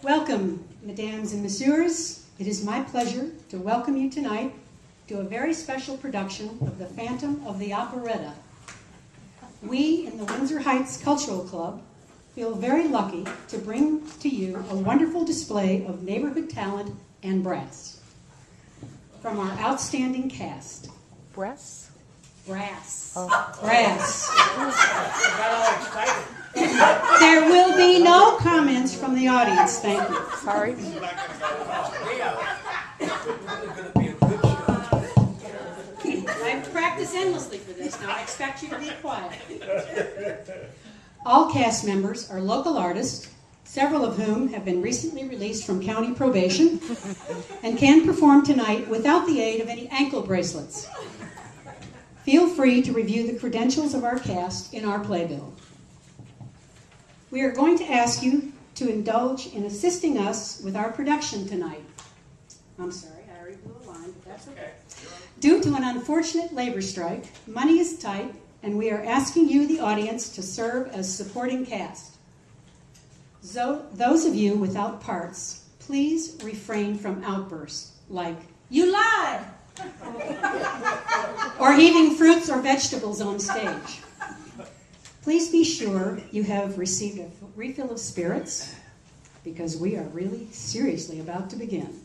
Welcome, mesdames and messieurs. It is my pleasure to welcome you tonight to a very special production of The Phantom of the Operetta. We in the Windsor Heights Cultural Club feel very lucky to bring to you a wonderful display of neighborhood talent and brass from our outstanding cast. Brass? Brass. Oh. Brass. There will be no comments from the audience, thank you. Sorry. I've practiced endlessly for this, now I expect you to be quiet. All cast members are local artists, several of whom have been recently released from county probation and can perform tonight without the aid of any ankle bracelets. Feel free to review the credentials of our cast in our playbill. We are going to ask you to indulge in assisting us with our production tonight. I'm sorry, I already blew a line, but that's okay. Due to an unfortunate labor strike, money is tight, and we are asking you, the audience, to serve as supporting cast. So, those of you without parts, please refrain from outbursts like, "You lied!" or heaving fruits or vegetables on stage. Please be sure you have received a refill of spirits, because we are really seriously about to begin.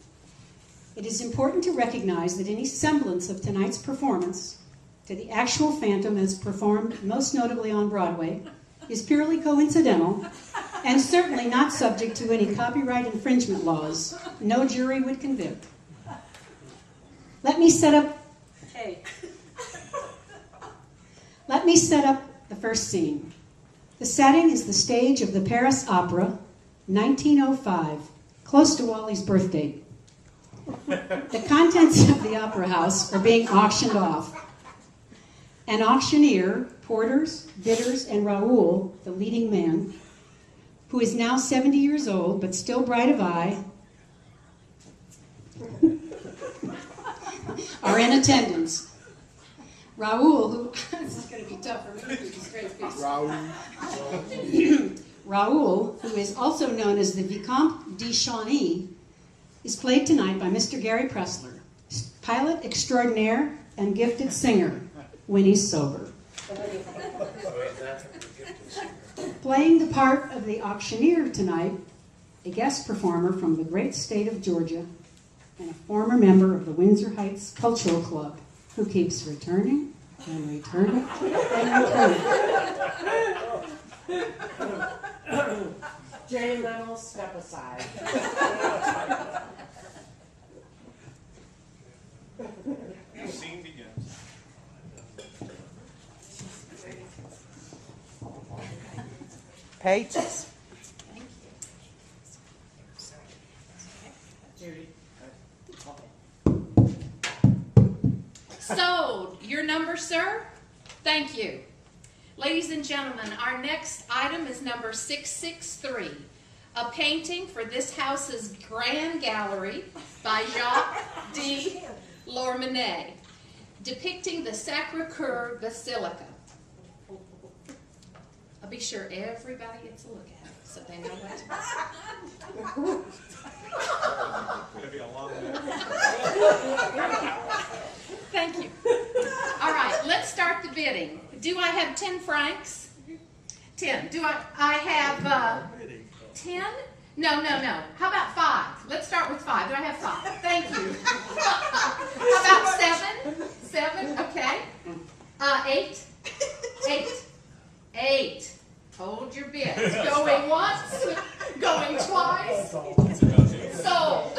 It is important to recognize that any semblance of tonight's performance to the actual Phantom as performed most notably on Broadway is purely coincidental and certainly not subject to any copyright infringement laws no jury would convict. Let me set up the first scene. The setting is the stage of the Paris Opera, 1905, close to Wally's birth date. The contents of the opera house are being auctioned off. An auctioneer, porters, bidders, and Raoul, the leading man, who is now 70 years old but still bright of eye, are in attendance. Raoul, who this is going to be tough for me to keep a straight face. Raoul, who is also known as the Vicomte de Chauny, is played tonight by Mr. Gary Pressler, pilot extraordinaire and gifted singer when he's sober. Playing the part of the auctioneer tonight, a guest performer from the great state of Georgia and a former member of the Windsor Heights Cultural Club, who keeps returning and returning and returning. Jay Leno, step aside. The scene begins. Pages. So, your number, sir? Thank you. Ladies and gentlemen, our next item is number 663, a painting for this house's grand gallery by Jacques de Lormenet, depicting the Sacre-Cœur Basilica. I'll be sure everybody gets a look at it so they know what to do. It's going to be a long night. Thank you. All right, let's start the bidding. Do I have 10 francs? 10. Do I have 10? No. How about 5? Let's start with 5. Do I have 5? Thank you. How about 7? 7, okay. 8? 8. Hold your bid. Going once, going twice. Sold.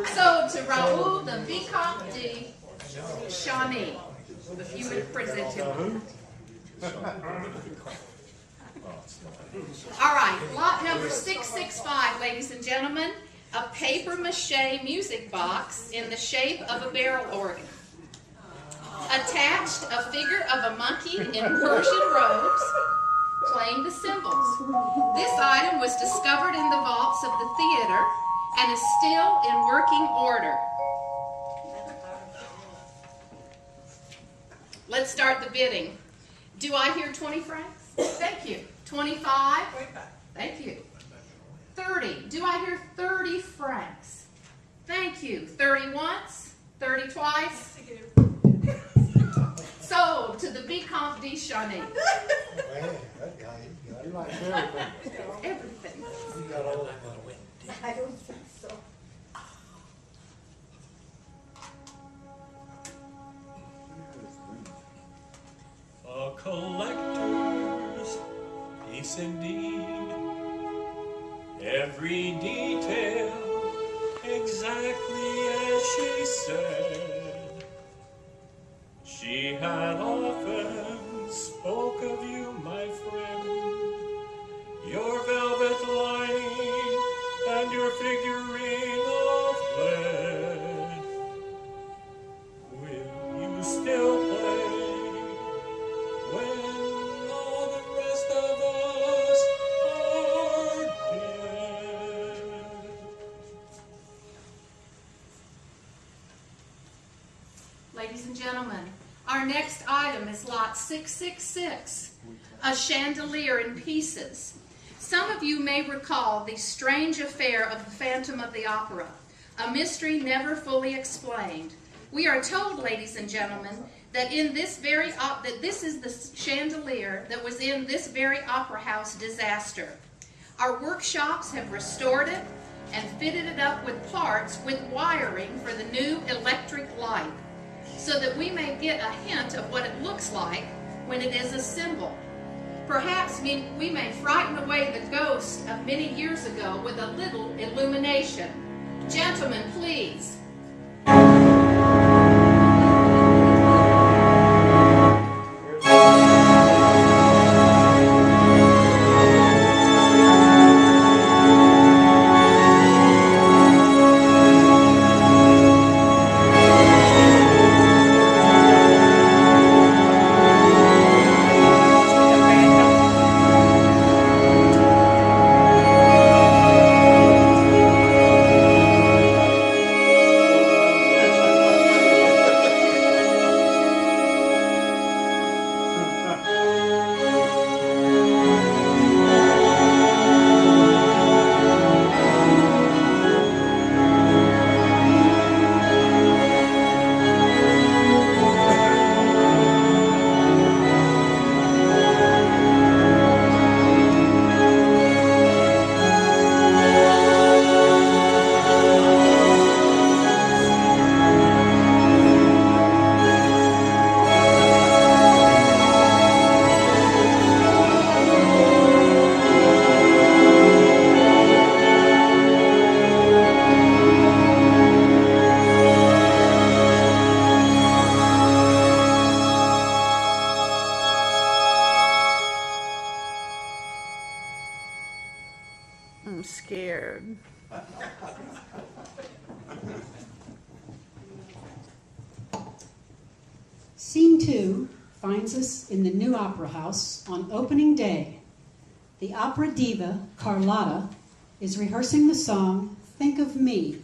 Sold to Raoul, the Vicomte de Chauny. If you would present him. All right, lot number 665, ladies and gentlemen. A papier-mâché music box in the shape of a barrel organ. Attached, a figure of a monkey in Persian robes playing the cymbals. This item was discovered in the vaults of the theater and is still in working order. Let's start the bidding. Do I hear 20 francs? Thank you. 25? Thank you. 30. Do I hear 30 francs? Thank you. 30 once, 30 twice. Sold to the Vicomte de Chauny. Man, that guy, he likes everything. Everything. He got all that money. I don't think so. A collector's piece indeed. Every detail exactly as she said. She had often spoke of you, my friend, your velvet lining and your figurine of lead. Will you still play when all the rest of us are dead? Ladies and gentlemen, our next item is lot 666, a chandelier in pieces. Some of you may recall the strange affair of the Phantom of the Opera, a mystery never fully explained. We are told, ladies and gentlemen, that that this is the chandelier that was in this very opera house disaster. Our workshops have restored it and fitted it up with parts with wiring for the new electric light, so that we may get a hint of what it looks like when it is assembled. Perhaps we may frighten away the ghost of many years ago with a little illumination. Gentlemen, please. I'm scared. Scene 2 finds us in the new opera house on opening day. The opera diva, Carlotta, is rehearsing the song, Think of Me,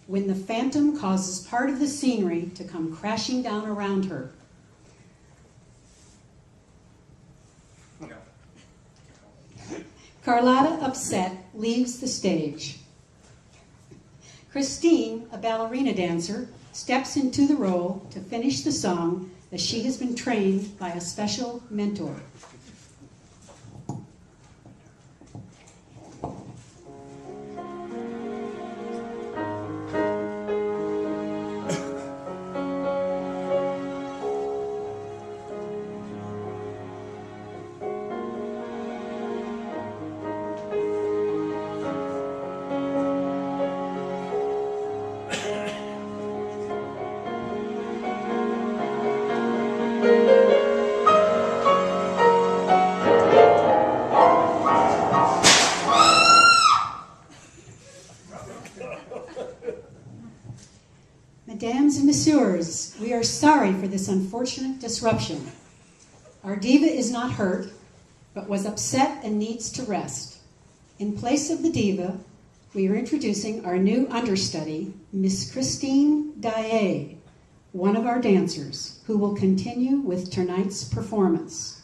when the phantom causes part of the scenery to come crashing down around her. Carlotta, upset, leaves the stage. Christine, a ballerina dancer, steps into the role to finish the song as she has been trained by a special mentor. Mesdames and messieurs, we are sorry for this unfortunate disruption. Our diva is not hurt, but was upset and needs to rest. In place of the diva, we are introducing our new understudy, Miss Christine Daae, one of our dancers, who will continue with tonight's performance.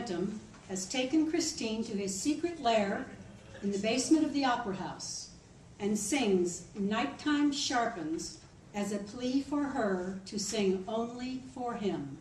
Phantom has taken Christine to his secret lair in the basement of the Opera House and sings Nighttime Sharpens as a plea for her to sing only for him.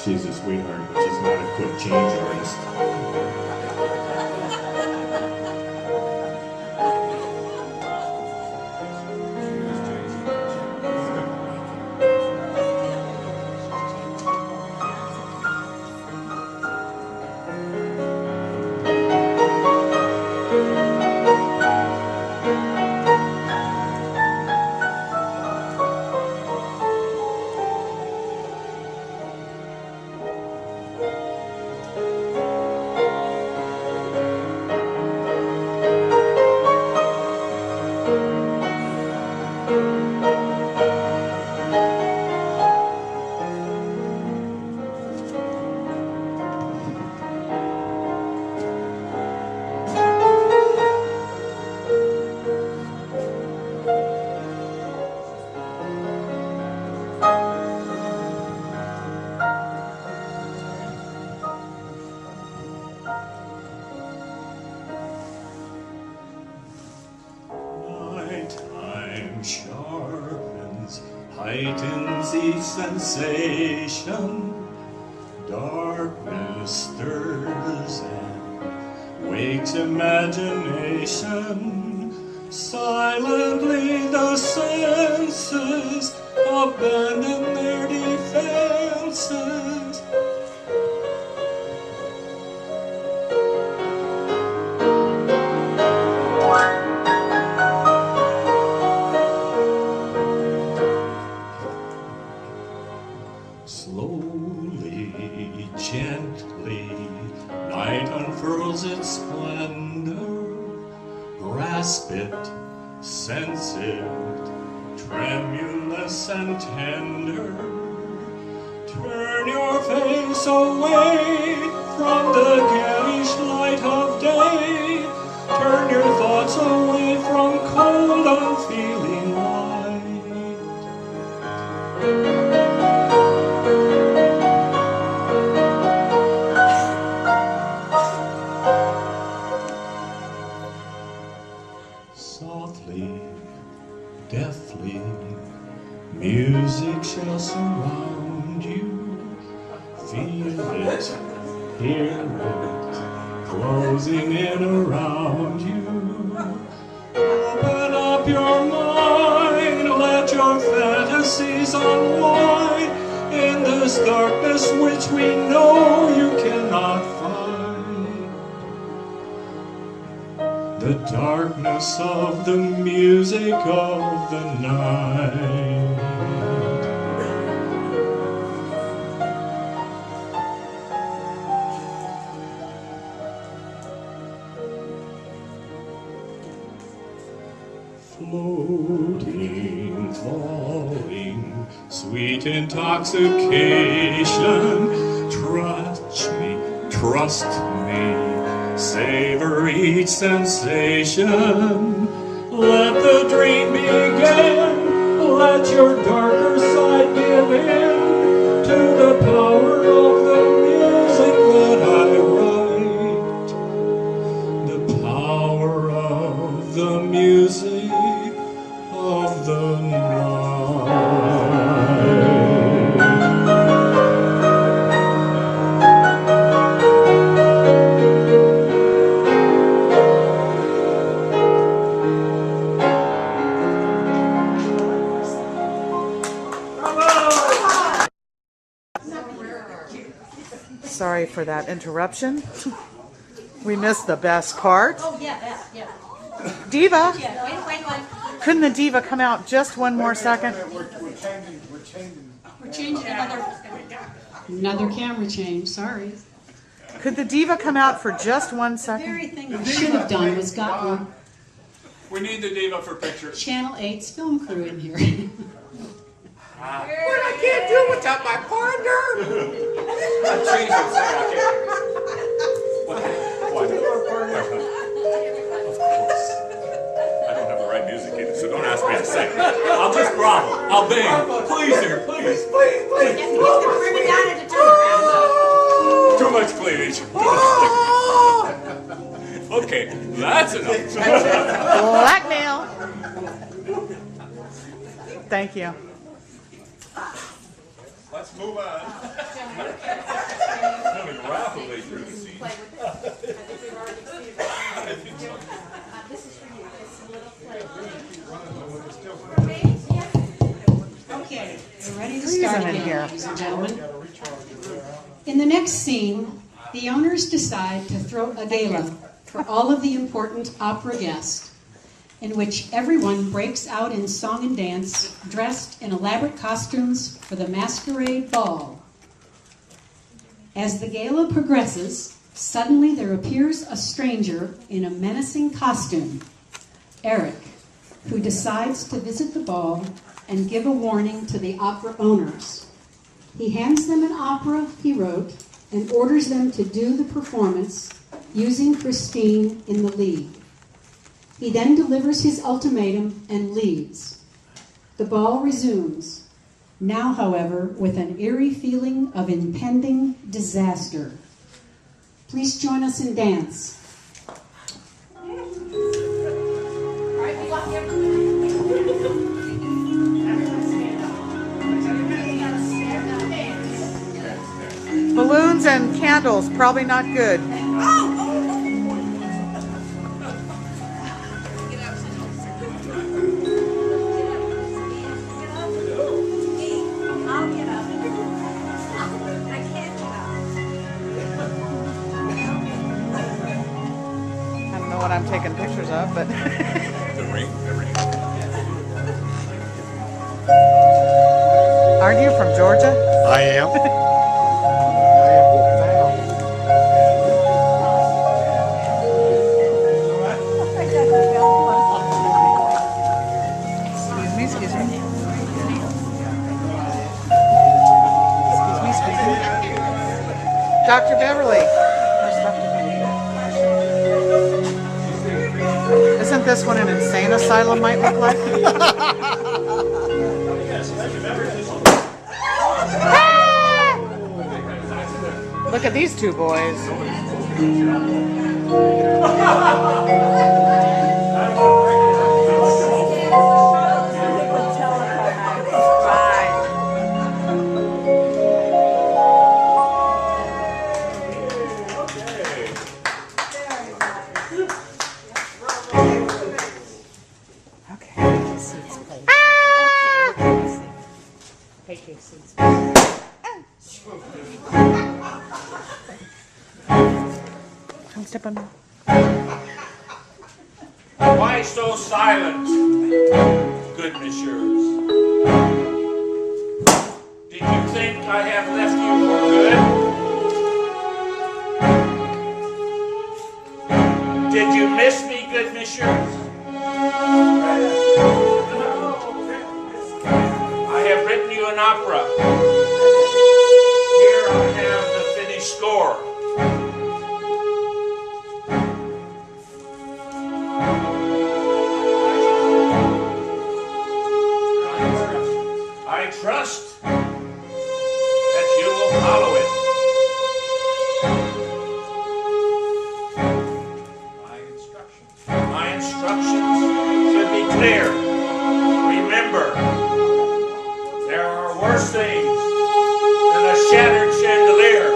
She's a sweetheart, but she's not a quick change artist. Nighttime sharpens, heightens each sensation. Darkness stirs and wakes imagination. Silently the senses abandon their defenses. Slowly, gently, night unfurls its splendor. Grasp it, sense it, tremulous and tender. Turn your face away from the garish light of day. Turn your thoughts away from cold, unfeeling light. Softly, deftly, music shall surround you. Feel it, hear it, closing in around you. Open up your mind, let your fantasies unwind in this darkness which we know you cannot find. The darkness of the music of the night. Floating, falling, sweet intoxication. Touch me, trust me, savor each sensation. Let the dream begin, let your darker side give in to the power of the music that I write. The power of the music of the night. sorry for that interruption. We missed the best part. Oh, yeah, yeah. Diva, Yeah, wait. couldn't the diva come out just one more second? We're changing. We're changing another camera change, sorry. Could the diva come out for just one The second? very thing we should have done was gotten We need the diva for pictures. Channel 8's film crew in here. But I can't do it without my partner. Change it, say I can't. What? Of course. I don't have the right music either, so don't ask me to sing. I'll just grovel. I'll bang. Please, dear, please. Too much cleavage. Okay, that's enough. Blackmail. Thank you. Let's move on. Moving rapidly through the scene. Okay, we're ready to Please, start I'm in again, here. ladies and gentlemen. In the next scene, the owners decide to throw a gala for all of the important opera guests, in which everyone breaks out in song and dance, dressed in elaborate costumes for the masquerade ball. As the gala progresses, suddenly there appears a stranger in a menacing costume, Eric, who decides to visit the ball and give a warning to the opera owners. He hands them an opera he wrote and orders them to do the performance using Christine in the lead. He then delivers his ultimatum and leaves. The ball resumes, now, however, with an eerie feeling of impending disaster. Please join us in dance. Balloons and candles, probably not good. I don't know what I'm taking pictures of, but The ring. aren't you from Georgia? I am. Excuse me. Excuse me. Dr. Beverly. Isn't this what an insane asylum might look like? Look at these two boys. Take your seats. Don't step on me. Why so silent, good messieurs? Did you think I have left you for good? Did you miss me, good messieurs? I have written you an opera. Here I have the finished score. I trust that you will follow it. My instructions should be clear. Remember, there are worse things than a shattered chandelier.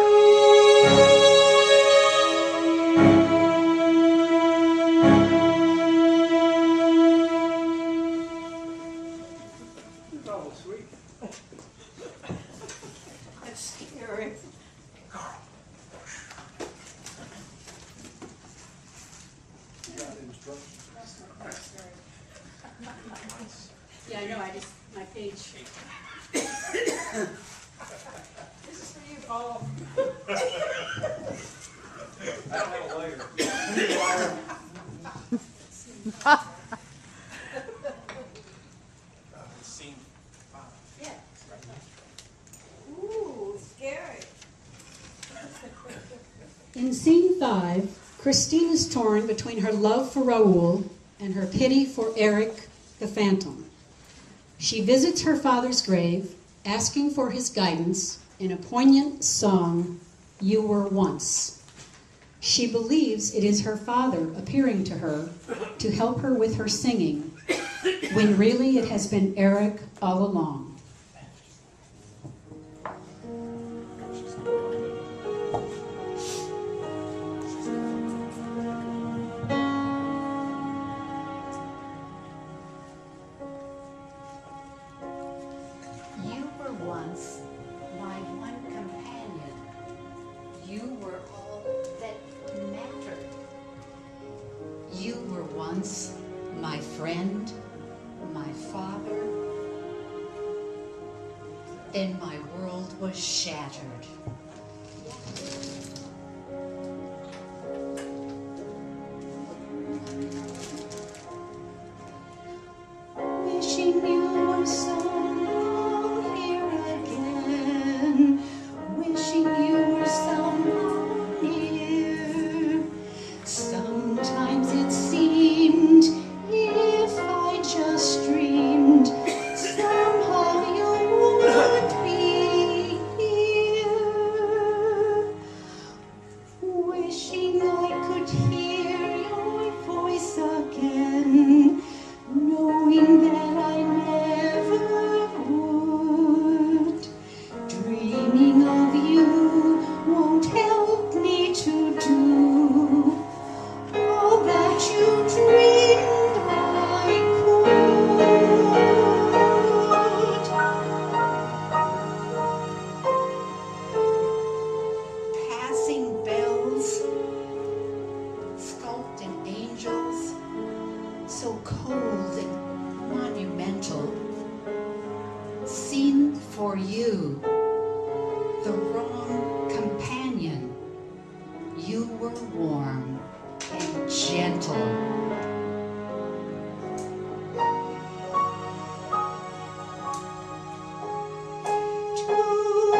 That's scary. Yeah, I know, my page. This is for you, Paul. I don't have a lighter. Scene 5. Yeah. Ooh, scary. In scene 5, Christine is torn between her love for Raoul and her pity for Eric the Phantom. She visits her father's grave, asking for his guidance in a poignant song, You Were Once. She believes it is her father appearing to her to help her with her singing, when really it has been Eric all along. You were once my one companion. You were all that mattered. You were once my friend, my father. Then my world was shattered. Wishing you were somehow here again. Wishing you were somehow near. Sometimes it seemed, if I just dreamed, somehow you would be here. Wishing I could hear your voice again, knowing that I never would. Dreaming of you won't help me to do all that you dreamed I could. Passing bells, sculpted angels, so cold and monumental. Seen for you, the wrong companion. You were warm and gentle. Too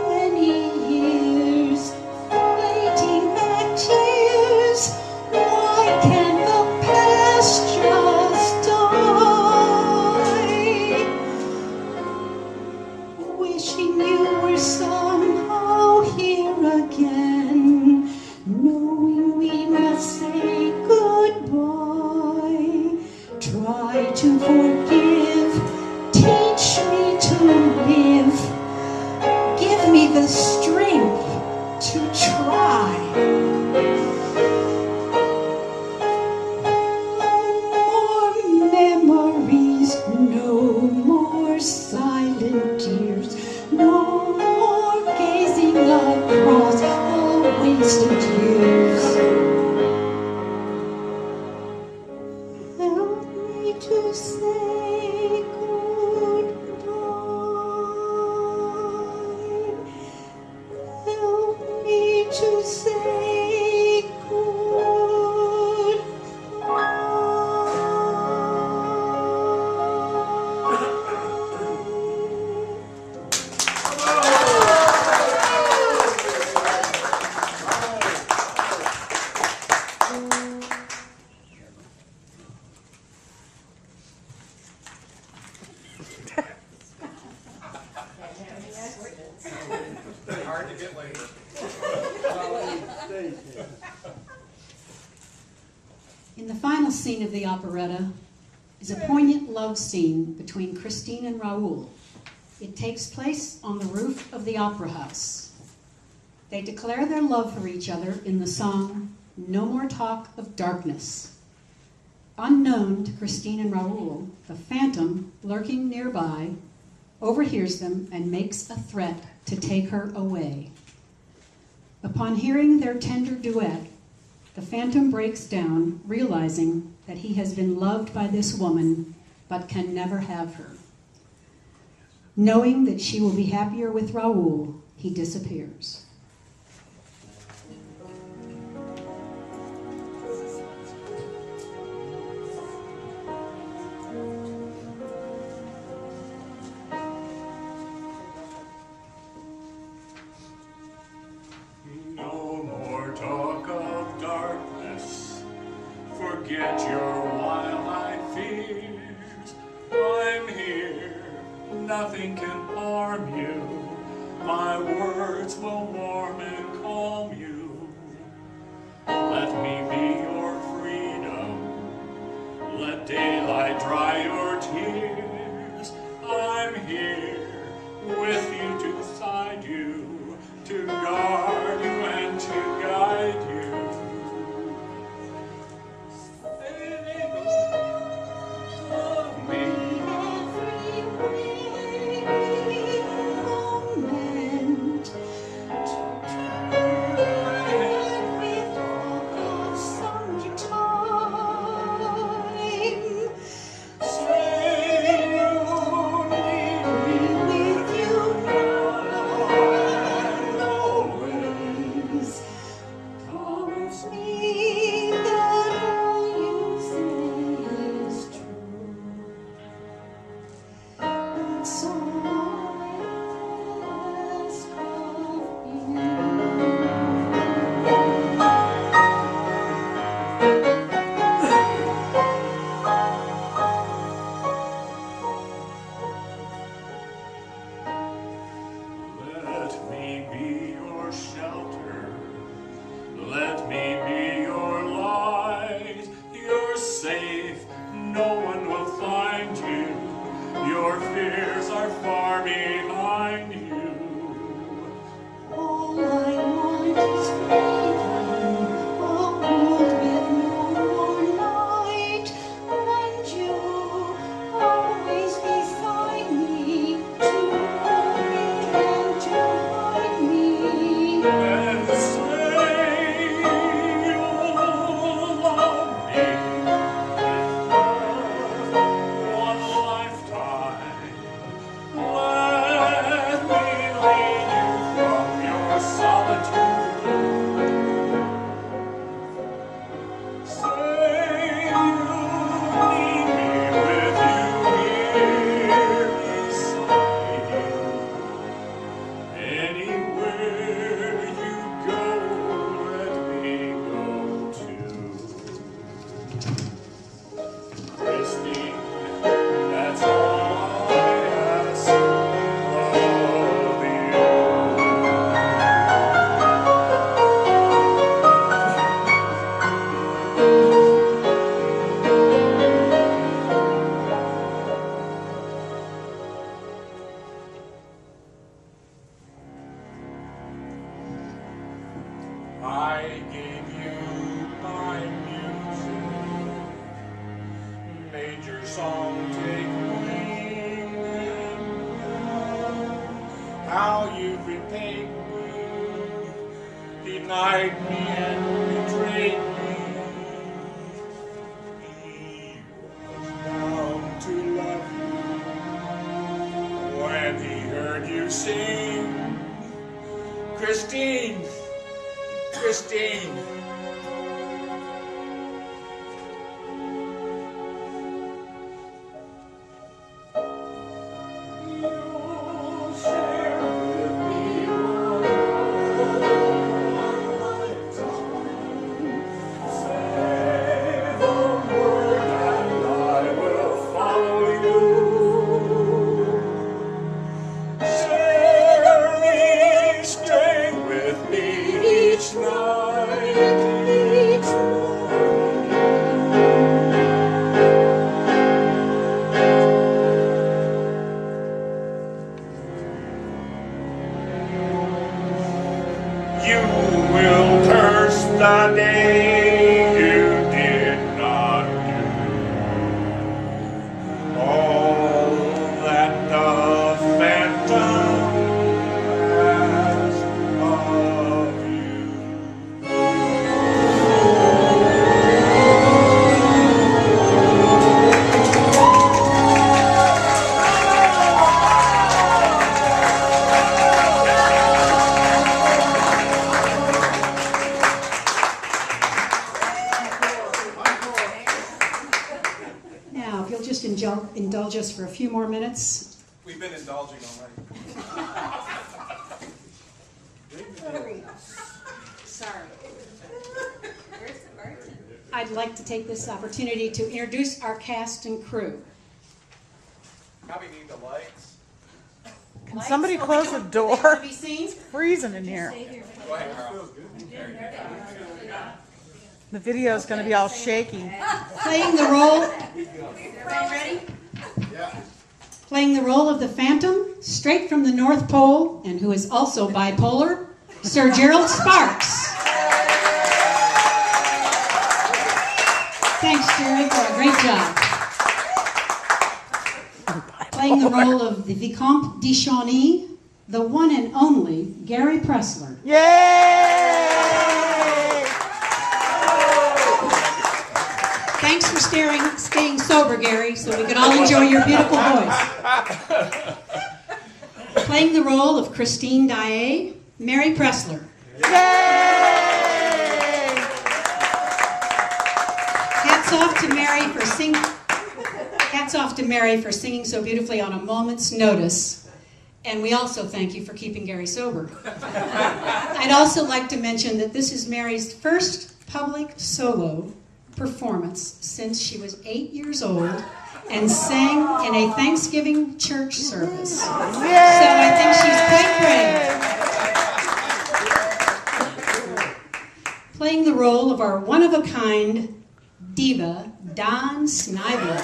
many years fighting back tears. Why can't the past just die? Wishing you were somehow here again, knowing we must say goodbye. Try to forgive, teach me to live, give me the strength to try. No more memories, no more silent tears, no more gazing across the wasted years. Help me to say goodbye. Help me to say goodbye. Hard to get later. In the final scene of the operetta is a poignant love scene between Christine and Raoul. It takes place on the roof of the opera house. They declare their love for each other in the song, No More Talk of Darkness. Unknown to Christine and Raoul, the phantom, lurking nearby, overhears them and makes a threat to take her away. Upon hearing their tender duet, the phantom breaks down, realizing that he has been loved by this woman, but can never have her. Knowing that she will be happier with Raoul, he disappears. No more talk of darkness. Forget your wild-eyed fears. I'm here. Nothing can harm you. My words will warm and calm you. Let me be your freedom. Let daylight dry your tears. I'm here with you to side you, to guard you and to guide you. Love me. Let me be your shelter. Let me be your light. You're safe. No one will find you. Your fears are far behind you. All I want is freedom, a world with no more night, and you always beside me, to hold me and to hide me. And say you'll love me one lifetime. Let me lead you from your solitude. Say you need me with you here beside you. Anywhere you go, let me go too. Christine, that's all I ask of you. I gave you my music, made your song take wing and fly. How you repaid me, denied me and betrayed me. He was bound to love you when he heard you sing, Christine. Christine. You'll share with me one lifetime. Say the word and I will follow you. Stay with me each night, each morning. You will curse the day you did not do all that the phantom asked of you. indulge us for a few more minutes? We've been indulging already. Sorry. Where's the merchant? I'd like to take this opportunity to introduce our cast and crew. Probably need the lights. Can somebody close the To door? be seen. It's freezing in here. Go ahead, Carl. The video is going to be all shaky. Playing the role. Everybody ready? Yeah. Playing the role of the Phantom, straight from the North Pole, and who is also bipolar, Sir Gerald Sparks. Thanks, Jerry, for a great job. Playing the role of the Vicomte de Chauny, the one and only Gary Pressler. Yay! Thanks for staying sober, Gary, so we could all enjoy your beautiful voice. Playing the role of Christine Daae, Mary Pressler. Yay! Hats off to Mary for singing so beautifully on a moment's notice. And we also thank you for keeping Gary sober. I'd also like to mention that this is Mary's first public solo performance since she was 8 years old and sang in a Thanksgiving church service. So I think she's quite brave. Playing the role of our one-of-a-kind diva, Don Snively.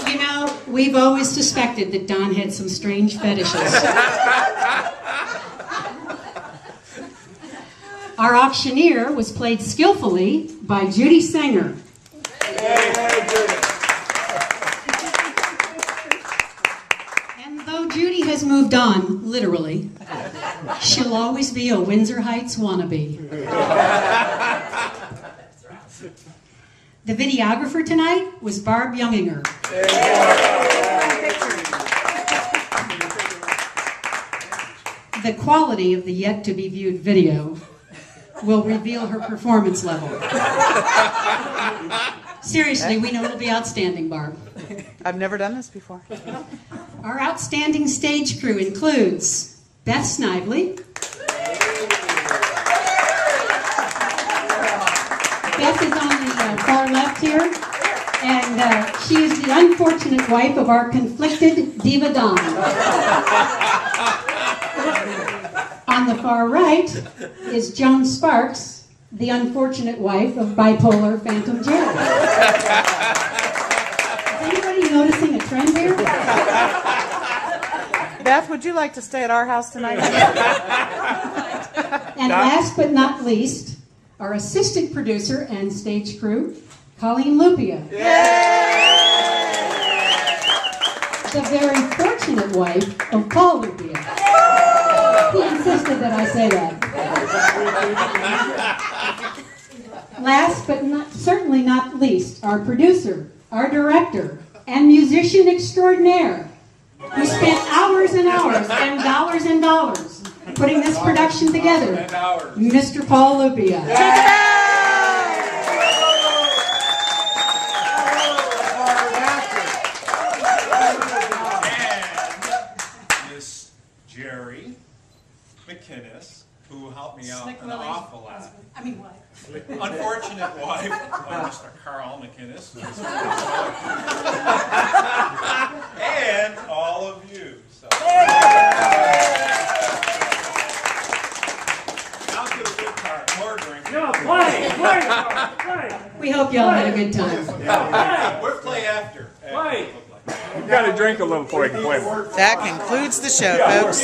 You know, we've always suspected that Don had some strange fetishes. Our auctioneer was played skillfully by Judy Sanger. And though Judy has moved on, literally, she'll always be a Windsor Heights wannabe. The videographer tonight was Barb Younginger. The quality of the yet-to-be-viewed video will reveal her performance level. Seriously, we know it'll be outstanding, Barb. I've never done this before. Our outstanding stage crew includes Beth Snively, Beth is on the far left here, and she is the unfortunate wife of our conflicted Diva Don. On the far right is Joan Sparks, the unfortunate wife of bipolar Phantom Jerry. Is anybody noticing a trend here? Beth, would you like to stay at our house tonight? And last but not least, our assistant producer and stage crew, Colleen Lupia. The very fortunate wife of Paul Lupia. He insisted that I say that. Last but certainly not least, our producer, our director, and musician extraordinaire, who spent hours and hours and dollars putting this production together, Mr. Paul Lupia. And Miss Jerry McInnes, who helped me out an awful lot. Unfortunate wife of Mr. Carl McInnes. And all of you. So. Now to the good part, more drinking. No, play. We hope y'all had a good time. We'll play after. Play. You got to drink a little before you can play more. That concludes the show, folks.